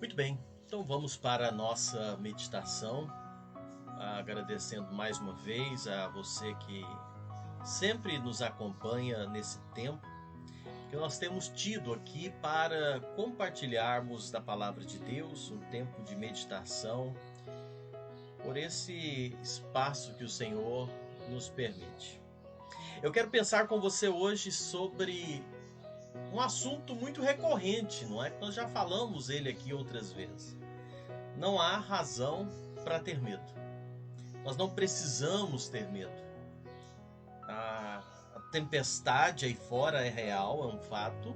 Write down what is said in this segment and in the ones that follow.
Muito bem, então vamos para a nossa meditação, agradecendo mais uma vez a você que sempre nos acompanha nesse tempo que nós temos tido aqui para compartilharmos da Palavra de Deus, um tempo de meditação, por esse espaço que o Senhor nos permite. Eu quero pensar com você hoje sobre um assunto muito recorrente, não é? Que nós já falamos ele aqui outras vezes. Não há razão para ter medo. Nós não precisamos ter medo. A tempestade aí fora é real, é um fato,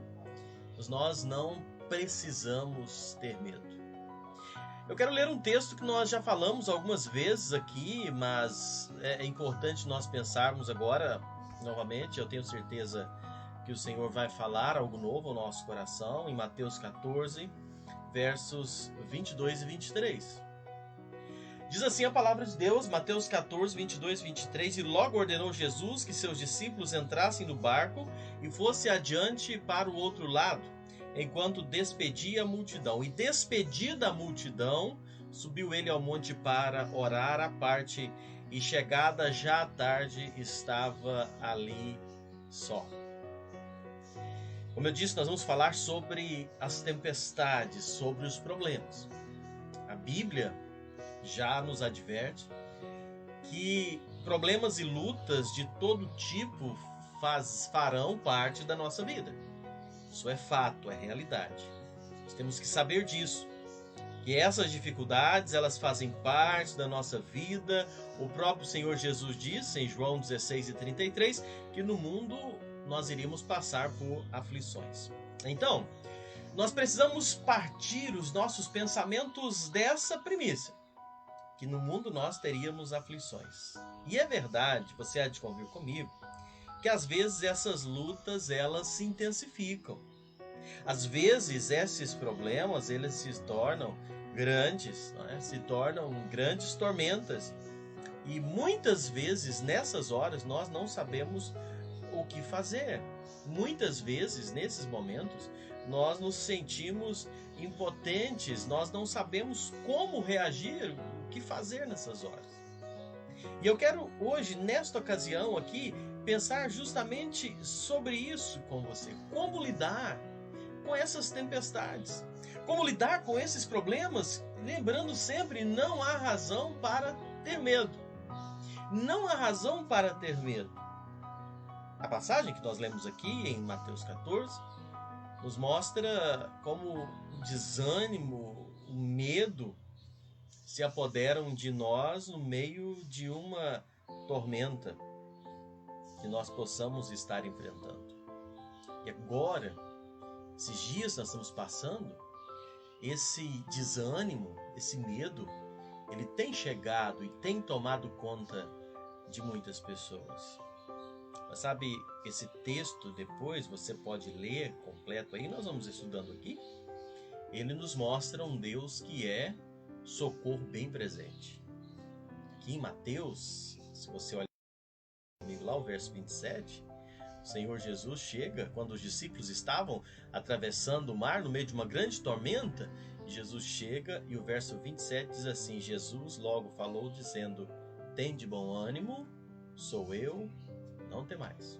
mas nós não precisamos ter medo. Eu quero ler um texto que nós já falamos algumas vezes aqui, mas é importante nós pensarmos agora, novamente. Eu tenho certeza que o Senhor vai falar algo novo ao nosso coração, em Mateus 14, versos 22 e 23. Diz assim a palavra de Deus, Mateus 14, 22 e 23, e logo ordenou Jesus que seus discípulos entrassem no barco e fosse adiante para o outro lado, enquanto despedia a multidão. E despedida a multidão, subiu ele ao monte para orar à parte, e chegada já a tarde, estava ali só. Como eu disse, nós vamos falar sobre as tempestades, sobre os problemas. A Bíblia já nos adverte que problemas e lutas de todo tipo farão parte da nossa vida. Isso é fato, é realidade. Nós temos que saber disso, que essas dificuldades, elas fazem parte da nossa vida. O próprio Senhor Jesus disse em João 16 e 33 que no mundo nós iríamos passar por aflições. Então, nós precisamos partir os nossos pensamentos dessa premissa, que no mundo nós teríamos aflições. E é verdade, você há de convir comigo, que às vezes essas lutas, elas se intensificam. Às vezes esses problemas, eles se tornam grandes, não é? Se tornam grandes tormentas. E muitas vezes nessas horas nós não sabemos o que fazer. Muitas vezes nesses momentos nós nos sentimos impotentes, nós não sabemos como reagir, o que fazer nessas horas. E eu quero hoje, nesta ocasião aqui, pensar justamente sobre isso com você. Como lidar com essas tempestades? Como lidar com esses problemas? Lembrando sempre, não há razão para ter medo. Não há razão para ter medo. A passagem que nós lemos aqui em Mateus 14 nos mostra como o desânimo, o medo se apoderam de nós no meio de uma tormenta que nós possamos estar enfrentando. E agora, esses dias nós estamos passando, esse desânimo, esse medo, ele tem chegado e tem tomado conta de muitas pessoas. Mas sabe, esse texto depois você pode ler completo aí, nós vamos estudando aqui. Ele nos mostra um Deus que é socorro bem presente. Aqui em Mateus, se você olhar comigo lá, o verso 27, o Senhor Jesus chega quando os discípulos estavam atravessando o mar no meio de uma grande tormenta. Jesus chega e o verso 27 diz assim: Jesus logo falou dizendo: tende bom ânimo, sou eu, não temais.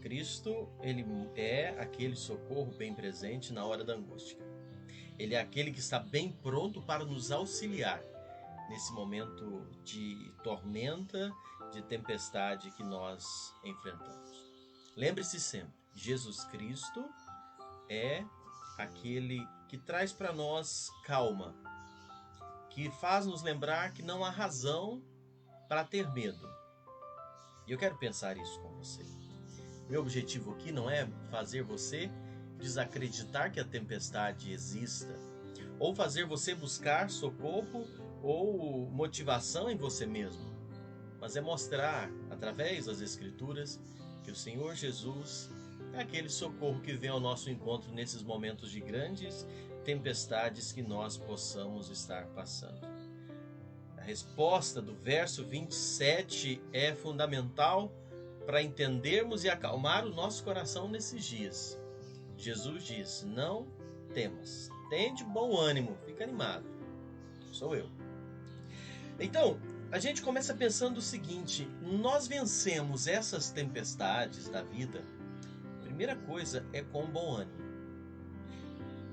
Cristo, ele é aquele socorro bem presente na hora da angústia. Ele é aquele que está bem pronto para nos auxiliar nesse momento de tormenta, de tempestade que nós enfrentamos. Lembre-se sempre, Jesus Cristo é aquele que traz para nós calma, que faz nos lembrar que não há razão para ter medo. E eu quero pensar isso com você. Meu objetivo aqui não é fazer você desacreditar que a tempestade exista, ou fazer você buscar socorro ou motivação em você mesmo, mas é mostrar, através das Escrituras, que o Senhor Jesus é aquele socorro que vem ao nosso encontro nesses momentos de grandes tempestades que nós possamos estar passando. A resposta do verso 27 é fundamental para entendermos e acalmar o nosso coração nesses dias. Jesus diz: não temas. Tende bom ânimo, fica animado. Sou eu. Então, a gente começa pensando o seguinte: nós vencemos essas tempestades da vida. A primeira coisa é com bom ânimo.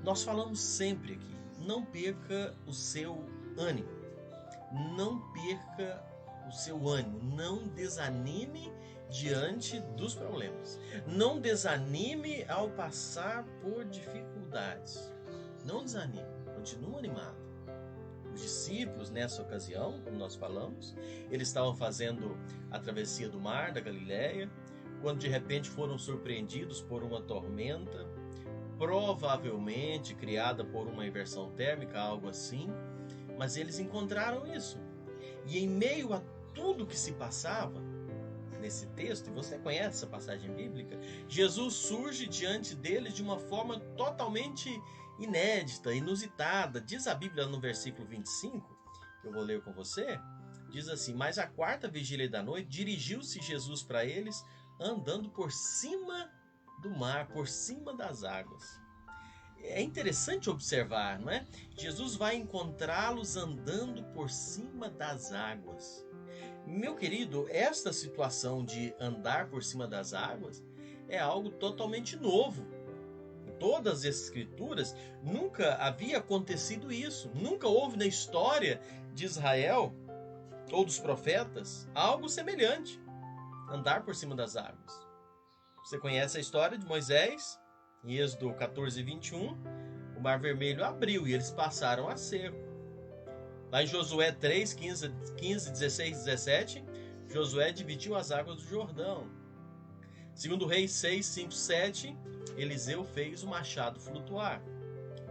Nós falamos sempre aqui, não perca o seu ânimo. Não perca o seu ânimo. Não desanime diante dos problemas. Não desanime ao passar por dificuldades. Não desanime, continue animado. Os discípulos, nessa ocasião, como nós falamos, eles estavam fazendo a travessia do mar da Galileia, quando de repente foram surpreendidos por uma tormenta, provavelmente criada por uma inversão térmica, algo assim, mas eles encontraram isso. E em meio a tudo que se passava nesse texto, e você conhece essa passagem bíblica, Jesus surge diante deles de uma forma totalmente inédita, inusitada. Diz a Bíblia no versículo 25, que eu vou ler com você, diz assim: mas à quarta vigília da noite, dirigiu-se Jesus para eles, andando por cima do mar, por cima das águas. É interessante observar, não é? Jesus vai encontrá-los andando por cima das águas. Meu querido, esta situação de andar por cima das águas é algo totalmente novo. Em todas as escrituras nunca havia acontecido isso. Nunca houve na história de Israel ou dos profetas algo semelhante. Andar por cima das águas. Você conhece a história de Moisés? Em Êxodo 14, 21, o Mar Vermelho abriu e eles passaram a seco. Lá em Josué 3, 15, 16, 17, Josué dividiu as águas do Jordão. Segundo Reis 6, 5, 7, Eliseu fez o machado flutuar.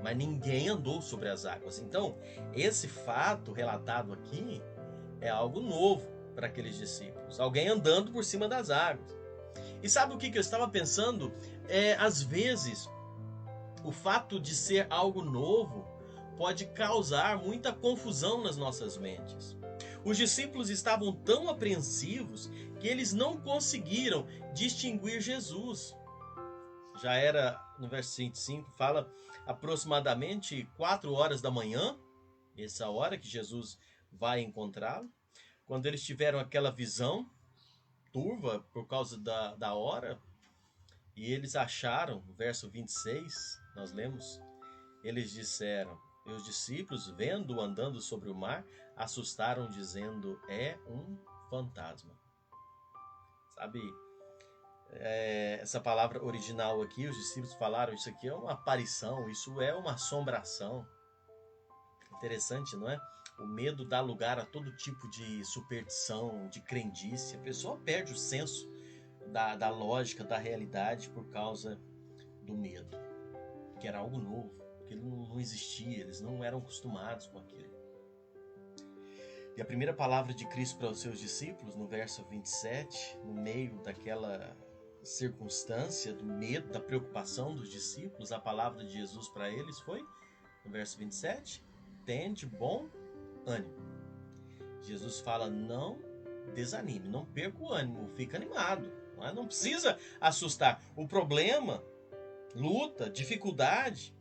Mas ninguém andou sobre as águas. Então, esse fato relatado aqui é algo novo para aqueles discípulos. Alguém andando por cima das águas. E sabe o que eu estava pensando? Às vezes, o fato de ser algo novo pode causar muita confusão nas nossas mentes. Os discípulos estavam tão apreensivos que eles não conseguiram distinguir Jesus. Já era, no verso 25, fala aproximadamente 4 horas da manhã, essa hora que Jesus vai encontrá-lo, quando eles tiveram aquela visão turva por causa da hora, e eles acharam, no verso 26, nós lemos, eles disseram, e os discípulos, vendo-o andando sobre o mar, assustaram, dizendo, é um fantasma. Sabe, essa palavra original aqui, os discípulos falaram, isso aqui é uma aparição, isso é uma assombração. Interessante, não é? O medo dá lugar a todo tipo de superstição, de crendice. A pessoa perde o senso da lógica, da realidade por causa do medo. Que era algo novo, aquilo não existia, eles não eram acostumados com aquilo. E a primeira palavra de Cristo para os seus discípulos, no verso 27, no meio daquela circunstância, do medo, da preocupação dos discípulos, a palavra de Jesus para eles foi, no verso 27, tende bom ânimo. Jesus fala, não desanime, não perca o ânimo, fica animado. Não precisa assustar. O problema, luta, dificuldade,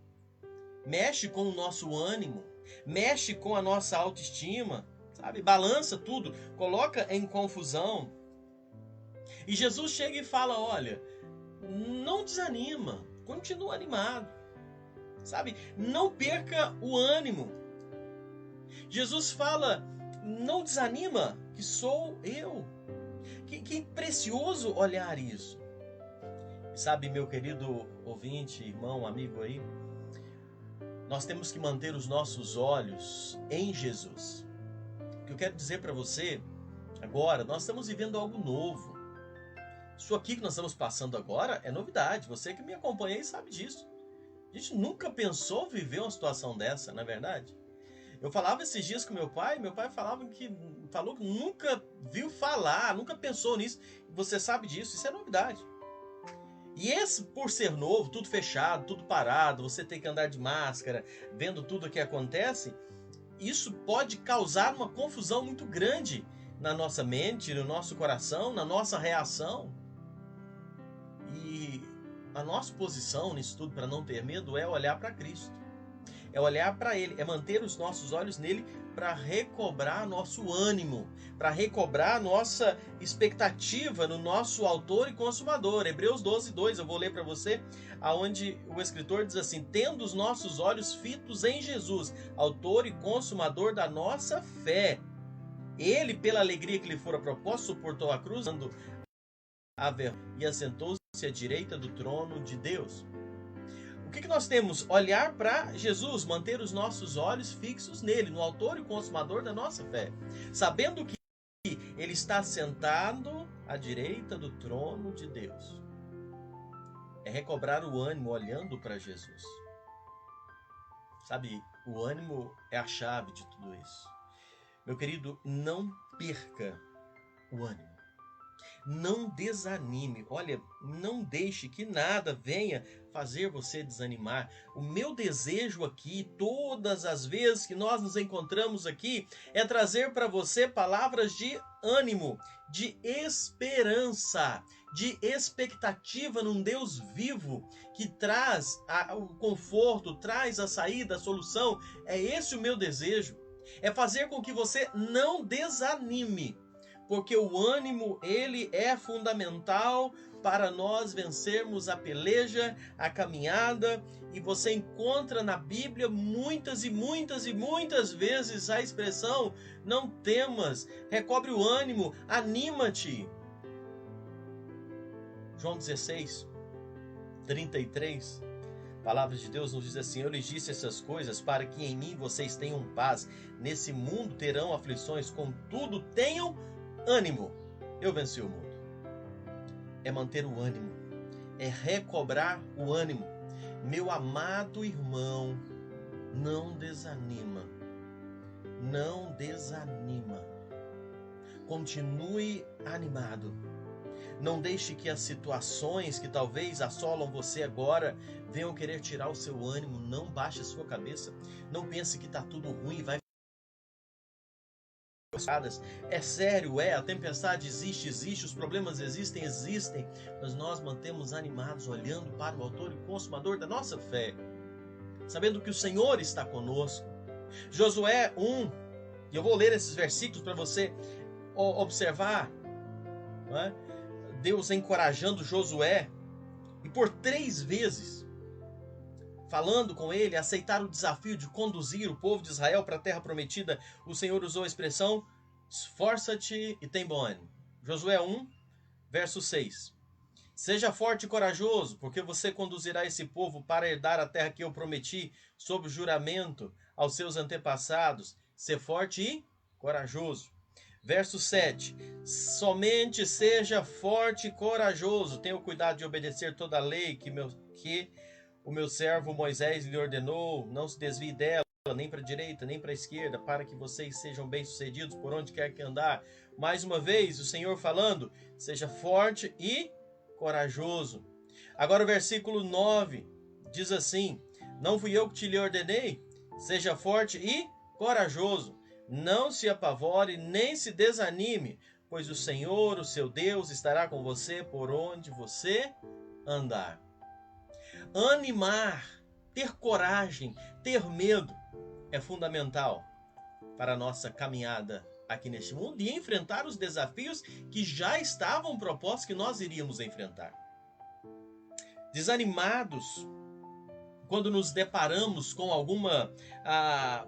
mexe com o nosso ânimo, mexe com a nossa autoestima, sabe? Balança tudo, coloca em confusão. E Jesus chega e fala, olha, não desanima, continua animado, sabe? Não perca o ânimo. Jesus fala, não desanima, que sou eu. Que precioso olhar isso. Sabe, meu querido ouvinte, irmão, amigo aí, nós temos que manter os nossos olhos em Jesus. O que eu quero dizer para você, agora, nós estamos vivendo algo novo. Isso aqui que nós estamos passando agora é novidade. Você que me acompanha aí sabe disso. A gente nunca pensou viver uma situação dessa, não é verdade? Eu falava esses dias com meu pai falou que nunca viu falar, nunca pensou nisso. Você sabe disso, isso é novidade. E esse, por ser novo, tudo fechado, tudo parado, você tem que andar de máscara, vendo tudo o que acontece, isso pode causar uma confusão muito grande na nossa mente, no nosso coração, na nossa reação. E a nossa posição nisso tudo, para não ter medo, é olhar para Cristo. é olhar para Ele, é manter os nossos olhos nele para recobrar nosso ânimo, para recobrar nossa expectativa no nosso autor e consumador. Hebreus 12, 2, eu vou ler para você, aonde o escritor diz assim: tendo os nossos olhos fitos em Jesus, autor e consumador da nossa fé. Ele, pela alegria que lhe fora proposta, suportou a cruz, dando a vergonha, e assentou-se à direita do trono de Deus. O que nós temos? Olhar para Jesus, manter os nossos olhos fixos nele, no autor e consumador da nossa fé, sabendo que ele está sentado à direita do trono de Deus. É recobrar o ânimo olhando para Jesus. Sabe, o ânimo é a chave de tudo isso. Meu querido, não perca o ânimo. Não desanime. Olha, não deixe que nada venha fazer você desanimar. O meu desejo aqui, todas as vezes que nós nos encontramos aqui, é trazer para você palavras de ânimo, de esperança, de expectativa num Deus vivo que traz o conforto, traz a saída, a solução. É esse o meu desejo. É fazer com que você não desanime. Porque o ânimo, ele é fundamental para nós vencermos a peleja, a caminhada. E você encontra na Bíblia muitas e muitas e muitas vezes a expressão: não temas, recobre o ânimo, anima-te. João 16, 33, a palavra de Deus nos diz assim: eu lhes disse essas coisas para que em mim vocês tenham paz. Nesse mundo terão aflições, contudo tenham ânimo, eu venci o mundo. É manter o ânimo, é recobrar o ânimo. Meu amado irmão, não desanima, não desanima. Continue animado. Não deixe que as situações que talvez assolam você agora venham querer tirar o seu ânimo. Não baixe a sua cabeça. Não pense que está tudo ruim e vai. É sério, a tempestade existe, os problemas existem, mas nós mantemos animados olhando para o autor e consumador da nossa fé, sabendo que o Senhor está conosco. Josué 1, e eu vou ler esses versículos para você observar, não é? Deus encorajando Josué, e por 3 vezes falando com ele, aceitar o desafio de conduzir o povo de Israel para a terra prometida, o Senhor usou a expressão: esforça-te e tem bom ânimo. Josué 1, verso 6. Seja forte e corajoso, porque você conduzirá esse povo para herdar a terra que eu prometi sob juramento aos seus antepassados. Ser forte e corajoso. Verso 7. Somente seja forte e corajoso. Tenha o cuidado de obedecer toda a lei que o meu servo Moisés lhe ordenou. Não se desvie dela, nem para a direita, nem para a esquerda, para que vocês sejam bem-sucedidos por onde quer que andar. Mais uma vez, o Senhor falando: seja forte e corajoso. Agora o versículo 9 diz assim: não fui eu que te lhe ordenei? Seja forte e corajoso. Não se apavore, nem se desanime, pois o Senhor, o seu Deus, estará com você por onde você andar. Animar, ter coragem, ter medo é fundamental para a nossa caminhada aqui neste mundo e enfrentar os desafios que já estavam propostos que nós iríamos enfrentar. Desanimados, quando nos deparamos com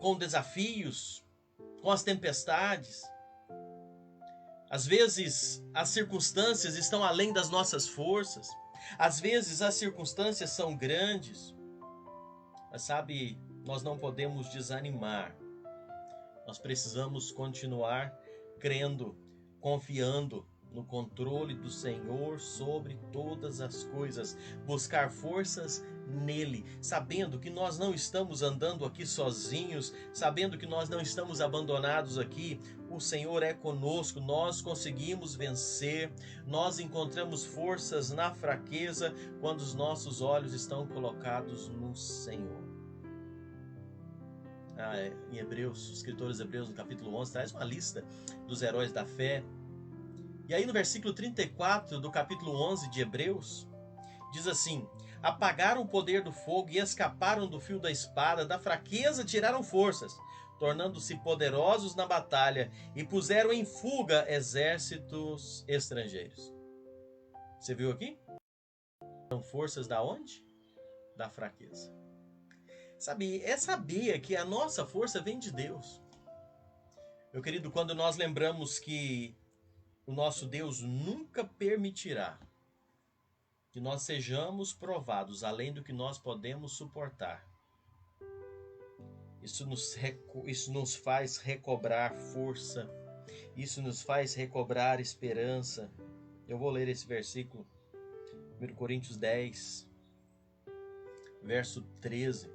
com desafios, com as tempestades, às vezes as circunstâncias estão além das nossas forças, às vezes as circunstâncias são grandes, mas sabe, nós não podemos desanimar. Nós precisamos continuar crendo, confiando no controle do Senhor sobre todas as coisas, buscar forças nele, sabendo que nós não estamos andando aqui sozinhos, sabendo que nós não estamos abandonados aqui. O Senhor é conosco, nós conseguimos vencer, nós encontramos forças na fraqueza quando os nossos olhos estão colocados no Senhor. Em Hebreus, os escritores hebreus no capítulo 11 traz uma lista dos heróis da fé. E aí no versículo 34 do capítulo 11 de Hebreus, diz assim: apagaram o poder do fogo e escaparam do fio da espada, da fraqueza tiraram forças, tornando-se poderosos na batalha e puseram em fuga exércitos estrangeiros. Você viu aqui? São forças da onde? Da fraqueza. Sabia que a nossa força vem de Deus. Meu querido, quando nós lembramos que o nosso Deus nunca permitirá que nós sejamos provados além do que nós podemos suportar, isso nos faz recobrar força, isso nos faz recobrar esperança. Eu vou ler esse versículo, 1 Coríntios 10, verso 13.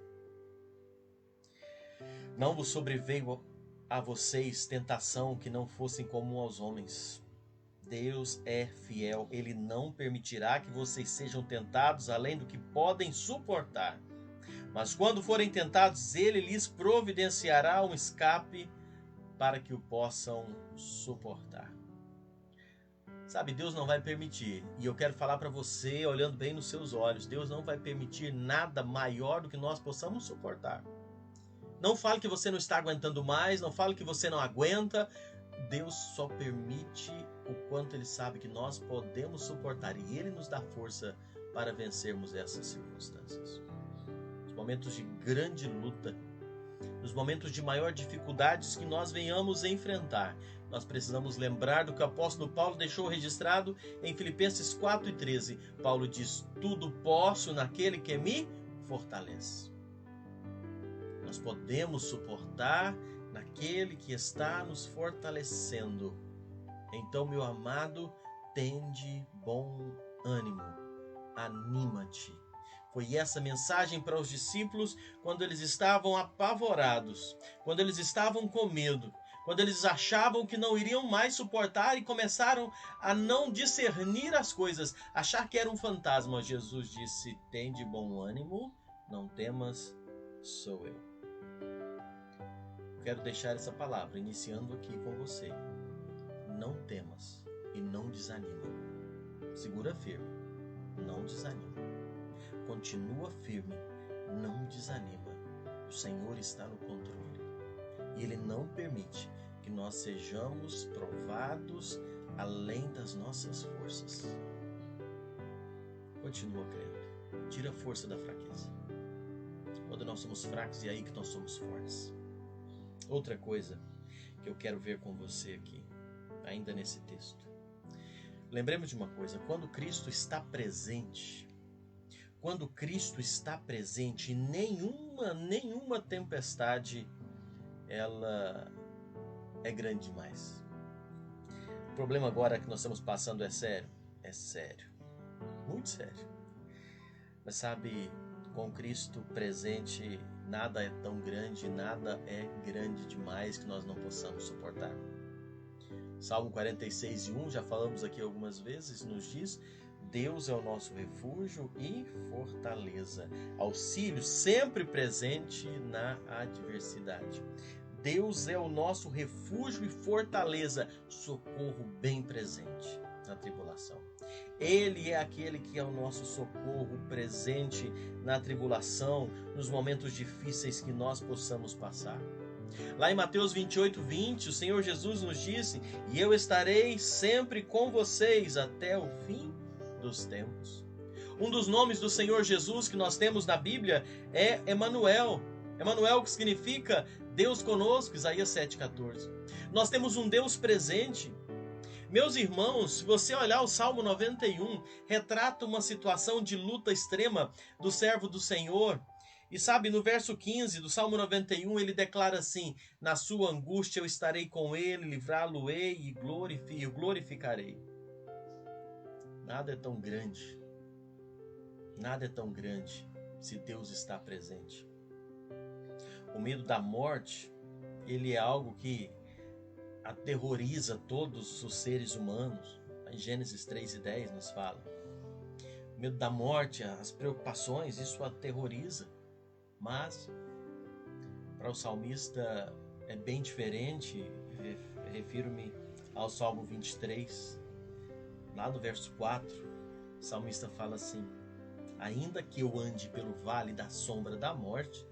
Não vos sobreveio a vocês tentação que não fosse comum aos homens. Deus é fiel, Ele não permitirá que vocês sejam tentados além do que podem suportar. Mas quando forem tentados, Ele lhes providenciará um escape para que o possam suportar. Deus não vai permitir, e eu quero falar para você, olhando bem nos seus olhos, Deus não vai permitir nada maior do que nós possamos suportar. Não fale que você não está aguentando mais, não fale que você não aguenta. Deus só permite o quanto Ele sabe que nós podemos suportar, e Ele nos dá força para vencermos essas circunstâncias. Nos momentos de grande luta, nos momentos de maior dificuldades que nós venhamos enfrentar, nós precisamos lembrar do que o apóstolo Paulo deixou registrado em Filipenses 4:13. Paulo diz: tudo posso naquele que me fortalece. Nós podemos suportar naquele que está nos fortalecendo. Então, meu amado, tende bom ânimo, anima-te. Foi essa mensagem para os discípulos quando eles estavam apavorados, quando eles estavam com medo, quando eles achavam que não iriam mais suportar e começaram a não discernir as coisas, achar que era um fantasma. Jesus disse: tende bom ânimo, não temas, sou eu. Quero deixar essa palavra iniciando aqui com você. Não temas e não desanima. Segura firme, não desanima. Continua firme, não desanima. O Senhor está no controle e Ele não permite que nós sejamos provados além das nossas forças. Continua crendo. Tira a força da fraqueza. Quando nós somos fracos, é aí que nós somos fortes. Outra coisa que eu quero ver com você aqui, ainda nesse texto. Lembremos de uma coisa: quando Cristo está presente, nenhuma tempestade ela é grande demais. O problema agora que nós estamos passando é sério, muito sério. Mas com Cristo presente, nada é tão grande, nada é grande demais que nós não possamos suportar. Salmo 46:1, já falamos aqui algumas vezes, nos diz: Deus é o nosso refúgio e fortaleza, auxílio sempre presente na adversidade. Deus é o nosso refúgio e fortaleza, socorro bem presente na tribulação. Ele é aquele que é o nosso socorro presente na tribulação, nos momentos difíceis que nós possamos passar. Lá em Mateus 28:20, o Senhor Jesus nos disse: e eu estarei sempre com vocês até o fim dos tempos. Um dos nomes do Senhor Jesus que nós temos na Bíblia é Emanuel. Emanuel, que significa Deus conosco, Isaías 7,14. Nós temos um Deus presente. Meus irmãos, se você olhar o Salmo 91, retrata uma situação de luta extrema do servo do Senhor. E no verso 15 do Salmo 91, ele declara assim: na sua angústia eu estarei com ele, livrá-lo-ei e o glorificarei. Nada é tão grande se Deus está presente. O medo da morte, ele é algo que aterroriza todos os seres humanos. Em Gênesis 3:10 nos fala. O medo da morte, as preocupações, isso aterroriza. Mas para o salmista é bem diferente. Refiro-me ao Salmo 23, lá no verso 4. O salmista fala assim: ainda que eu ande pelo vale da sombra da morte,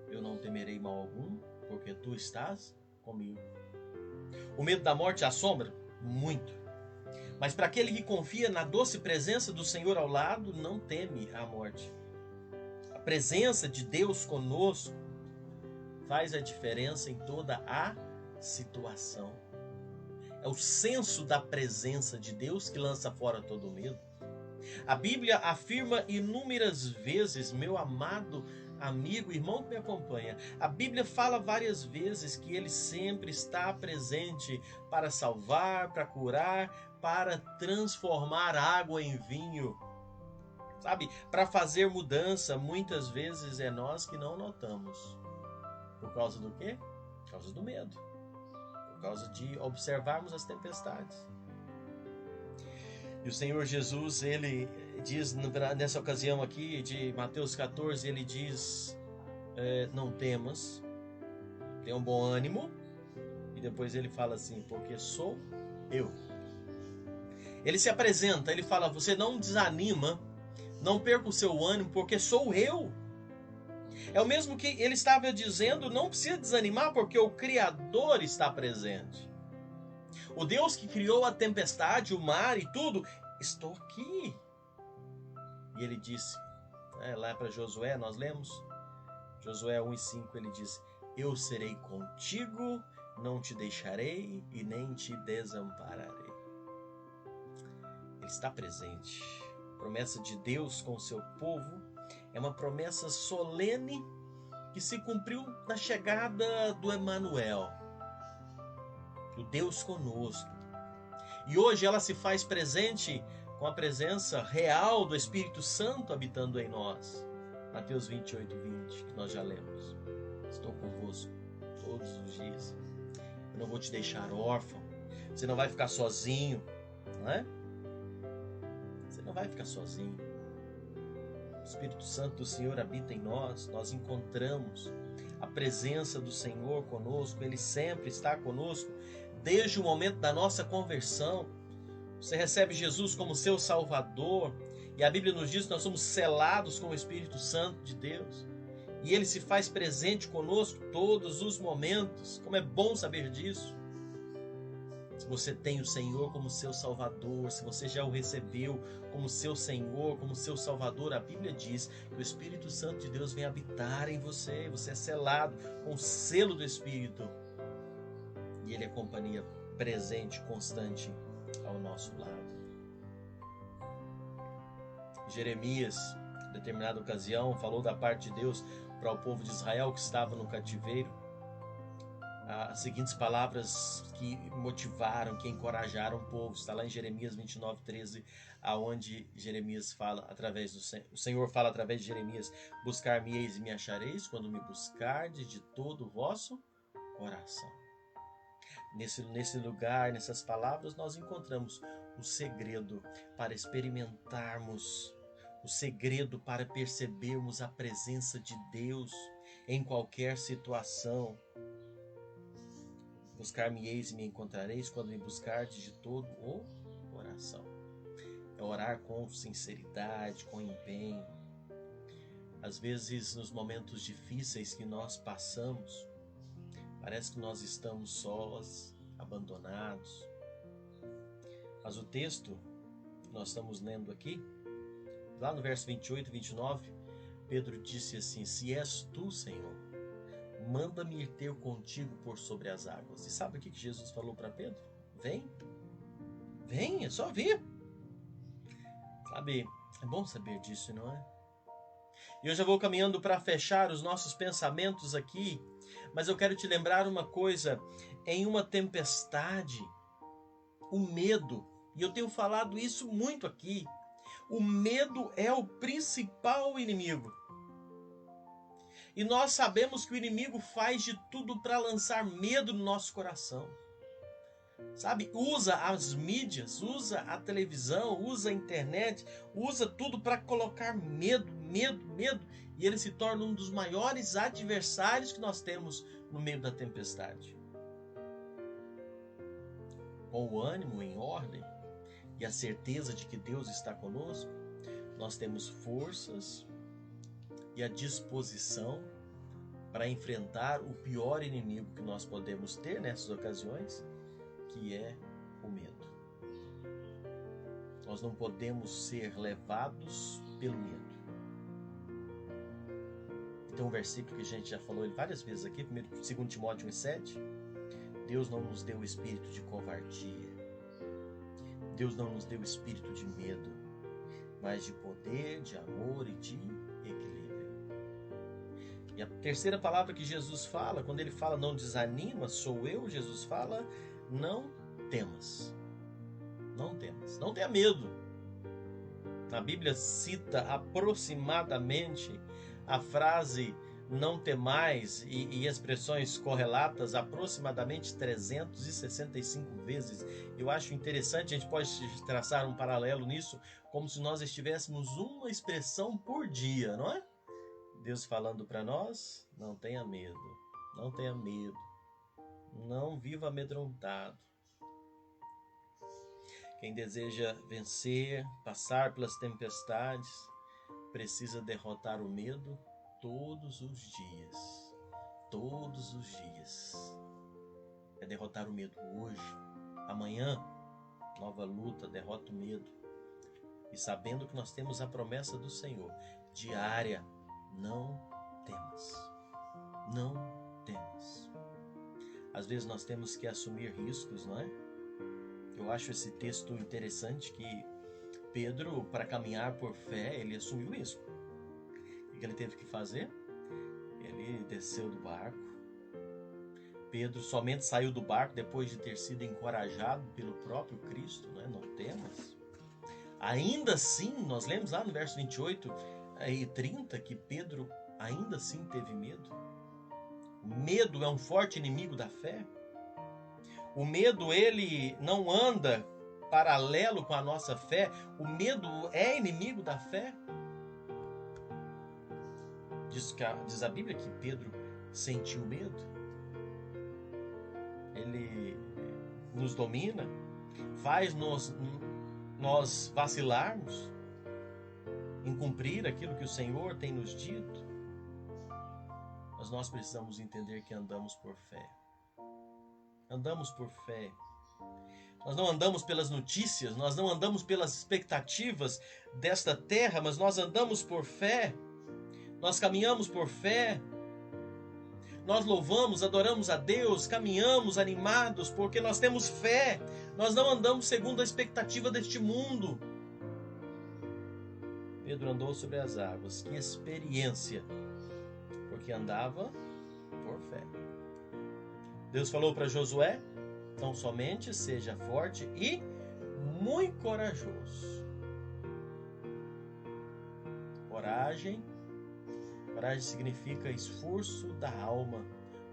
eu não temerei mal algum, porque tu estás comigo. O medo da morte assombra? Muito. Mas para aquele que confia na doce presença do Senhor ao lado, não teme a morte. A presença de Deus conosco faz a diferença em toda a situação. É o senso da presença de Deus que lança fora todo o medo. A Bíblia afirma inúmeras vezes, meu amado amigo, irmão que me acompanha, a Bíblia fala várias vezes que Ele sempre está presente para salvar, para curar, para transformar água em vinho. Sabe? Para fazer mudança, muitas vezes é nós que não notamos. Por causa do quê? Por causa do medo. Por causa de observarmos as tempestades. E o Senhor Jesus, Ele diz nessa ocasião aqui de Mateus 14, Ele diz, não temas, tenha um bom ânimo. E depois Ele fala assim, porque sou eu. Ele se apresenta, Ele fala, você não desanima, não perca o seu ânimo, porque sou eu. É o mesmo que Ele estava dizendo, não precisa desanimar, porque o Criador está presente. O Deus que criou a tempestade, o mar e tudo, estou aqui. E Ele disse, lá para Josué, nós lemos, Josué 1:5, Ele diz, eu serei contigo, não te deixarei e nem te desampararei. Ele está presente. A promessa de Deus com o seu povo é uma promessa solene que se cumpriu na chegada do Emanuel, do Deus conosco. E hoje ela se faz presente com a presença real do Espírito Santo habitando em nós. Mateus 28:20, que nós já lemos. Estou convosco todos os dias. Eu não vou te deixar órfão. Você não vai ficar sozinho, não é? Você não vai ficar sozinho. O Espírito Santo do Senhor habita em nós. Nós encontramos a presença do Senhor conosco. Ele sempre está conosco. Desde o momento da nossa conversão, você recebe Jesus como seu Salvador, e a Bíblia nos diz que nós somos selados com o Espírito Santo de Deus, e Ele se faz presente conosco todos os momentos. Como é bom saber disso. Se você tem o Senhor como seu Salvador, se você já o recebeu como seu Senhor, como seu Salvador, a Bíblia diz que o Espírito Santo de Deus vem habitar em você, você é selado com o selo do Espírito. E Ele é companhia presente, constante ao nosso lado. Jeremias, em determinada ocasião, falou da parte de Deus para o povo de Israel que estava no cativeiro. As seguintes palavras que motivaram, que encorajaram o povo. Está lá em Jeremias 29:13, aonde Jeremias fala através o Senhor fala através de Jeremias: buscar-me-eis e me achareis quando me buscardes de todo o vosso coração. Nesse lugar, nessas palavras, nós encontramos o segredo para experimentarmos, o segredo para percebermos a presença de Deus em qualquer situação. Buscar-me-eis e me encontrareis quando me buscardes de todo o coração. É orar com sinceridade, com empenho. Às vezes, nos momentos difíceis que nós passamos, parece que nós estamos sós, abandonados. Mas o texto que nós estamos lendo aqui, lá no verso 28 e 29, Pedro disse assim: se és tu, Senhor, manda-me ir ter contigo por sobre as águas. E sabe o que Jesus falou para Pedro? Vem, é só vir. Sabe, é bom saber disso, não é? E eu já vou caminhando para fechar os nossos pensamentos aqui, mas eu quero te lembrar uma coisa: em uma tempestade, o medo, e eu tenho falado isso muito aqui, o medo é o principal inimigo. E nós sabemos que o inimigo faz de tudo para lançar medo no nosso coração. Sabe, usa as mídias, usa a televisão, usa a internet, usa tudo para colocar medo. E ele se torna um dos maiores adversários que nós temos no meio da tempestade. Com o ânimo em ordem e a certeza de que Deus está conosco, nós temos forças e a disposição para enfrentar o pior inimigo que nós podemos ter nessas ocasiões, que é o medo. Nós não podemos ser levados pelo medo. Tem um versículo que a gente já falou várias vezes aqui, 2 Timóteo 1,7. Deus não nos deu o espírito de covardia. Deus não nos deu o espírito de medo, mas de poder, de amor e de equilíbrio. E a terceira palavra que Jesus fala, quando ele fala não desanima, sou eu, Jesus fala, não temas. Não temas, não tenha medo. A Bíblia cita aproximadamente a frase não temais e expressões correlatas aproximadamente 365 vezes. Eu acho interessante, a gente pode traçar um paralelo nisso, como se nós estivéssemos uma expressão por dia, não é? Deus falando para nós, não tenha medo, não tenha medo, não viva amedrontado. Quem deseja vencer, passar pelas tempestades, precisa derrotar o medo todos os dias. Todos os dias. É derrotar o medo hoje. Amanhã, nova luta, derrota o medo. E sabendo que nós temos a promessa do Senhor, diária, não temas. Não temas. Às vezes nós temos que assumir riscos, não é? Eu acho esse texto interessante que Pedro, para caminhar por fé, ele assumiu risco. O que ele teve que fazer? Ele desceu do barco. Pedro somente saiu do barco depois de ter sido encorajado pelo próprio Cristo, né? Não temas. Ainda assim, nós lemos lá no verso 28 e 30 que Pedro ainda assim teve medo. O medo é um forte inimigo da fé. O medo, ele não anda paralelo com a nossa fé. O medo é inimigo da fé. Diz a Bíblia que Pedro sentiu medo. Ele nos domina, faz nós vacilarmos em cumprir aquilo que o Senhor tem nos dito. Mas nós precisamos entender que andamos por fé. Andamos por fé. Nós não andamos pelas notícias, nós não andamos pelas expectativas desta terra, mas nós andamos por fé. Nós caminhamos por fé. Nós louvamos, adoramos a Deus, caminhamos animados porque nós temos fé. Nós não andamos segundo a expectativa deste mundo. Pedro andou sobre as águas. Que experiência! Porque andava por fé. Deus falou para Josué, então somente seja forte e muito corajoso. Coragem significa esforço da alma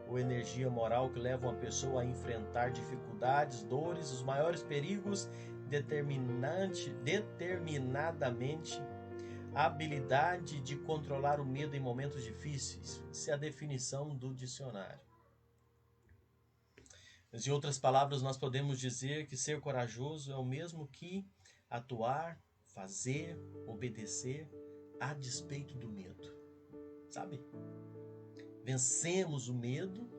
ou energia moral que leva uma pessoa a enfrentar dificuldades, dores, os maiores perigos, determinadamente. A habilidade de controlar o medo em momentos difíceis. Essa é a definição do dicionário. Mas, em outras palavras, nós podemos dizer que ser corajoso é o mesmo que atuar, fazer, obedecer a despeito do medo. Sabe? Vencemos o medo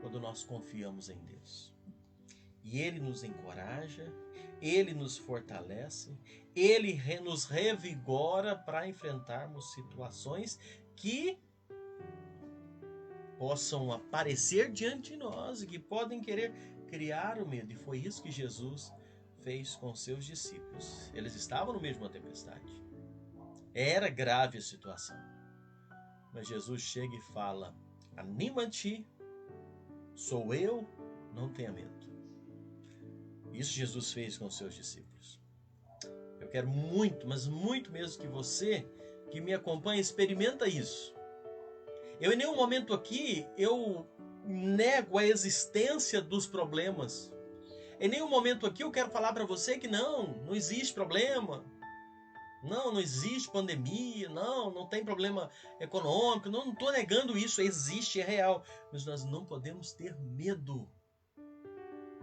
quando nós confiamos em Deus. E Ele nos encoraja, Ele nos fortalece, Ele nos revigora para enfrentarmos situações que possam aparecer diante de nós e que podem querer criar o medo. E foi isso que Jesus fez com seus discípulos. Eles estavam no meio de uma tempestade. Era grave a situação. Mas Jesus chega e fala, anima-te, sou eu, não tenha medo. Isso Jesus fez com os seus discípulos. Eu quero muito, mas muito mesmo que você que me acompanha experimenta isso. Eu em nenhum momento aqui eu nego a existência dos problemas. Em nenhum momento aqui eu quero falar para você que não existe problema. Não existe pandemia, não tem problema econômico, não estou negando isso, existe, é real. Mas nós não podemos ter medo.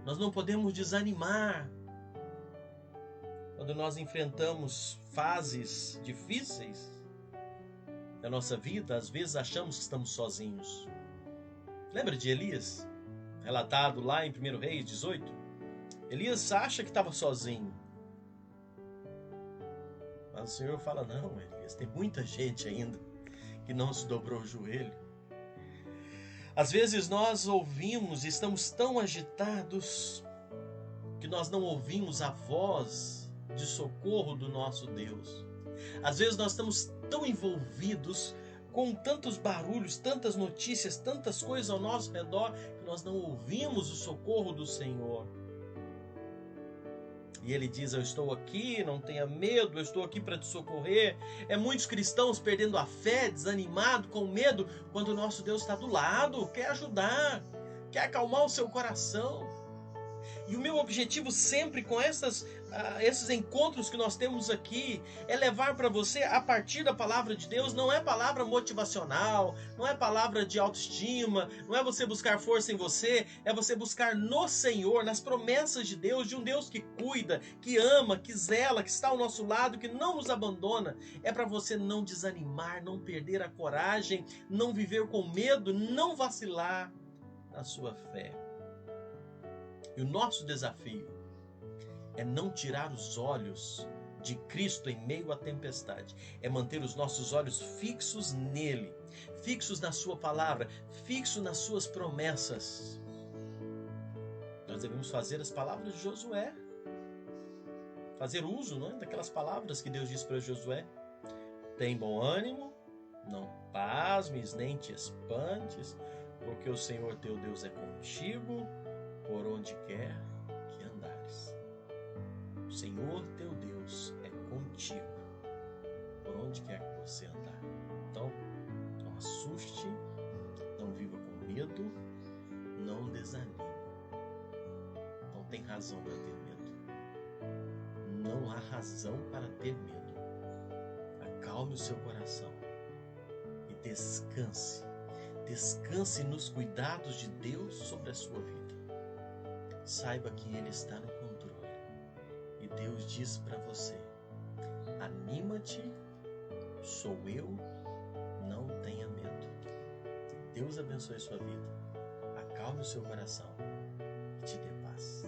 Nós não podemos desanimar. Quando nós enfrentamos fases difíceis da nossa vida, às vezes achamos que estamos sozinhos. Lembra de Elias? Relatado lá em 1 Reis 18. Elias acha que estava sozinho. Mas o Senhor fala, não, Elias, tem muita gente ainda que não se dobrou o joelho. Às vezes nós ouvimos e estamos tão agitados que nós não ouvimos a voz de socorro do nosso Deus. Às vezes nós estamos tão envolvidos com tantos barulhos, tantas notícias, tantas coisas ao nosso redor, que nós não ouvimos o socorro do Senhor. E ele diz, eu estou aqui, não tenha medo, eu estou aqui para te socorrer. É muitos cristãos perdendo a fé, desanimado, com medo, quando o nosso Deus está do lado, quer ajudar, quer acalmar o seu coração. E o meu objetivo sempre com esses encontros que nós temos aqui é levar para você, a partir da palavra de Deus, não é palavra motivacional, não é palavra de autoestima, não é você buscar força em você, é você buscar no Senhor, nas promessas de Deus, de um Deus que cuida, que ama, que zela, que está ao nosso lado, que não nos abandona. É para você não desanimar, não perder a coragem, não viver com medo, não vacilar na sua fé. E o nosso desafio é não tirar os olhos de Cristo em meio à tempestade. É manter os nossos olhos fixos nele, fixos na sua palavra, fixos nas suas promessas. Nós devemos fazer as palavras de Josué. Fazer uso, não é, daquelas palavras que Deus disse para Josué. Tem bom ânimo, não pasmes, nem te espantes, porque o Senhor teu Deus é contigo, por onde quer que andares. O Senhor teu Deus é contigo, por onde quer que você andar. Então, não assuste, não viva com medo, não desanime. Não tem razão para ter medo. Não há razão para ter medo. Acalme o seu coração e descanse. Descanse nos cuidados de Deus sobre a sua vida. Saiba que Ele está no controle. E Deus diz para você, anima-te, sou eu, não tenha medo. Deus abençoe sua vida, acalme o seu coração e te dê paz.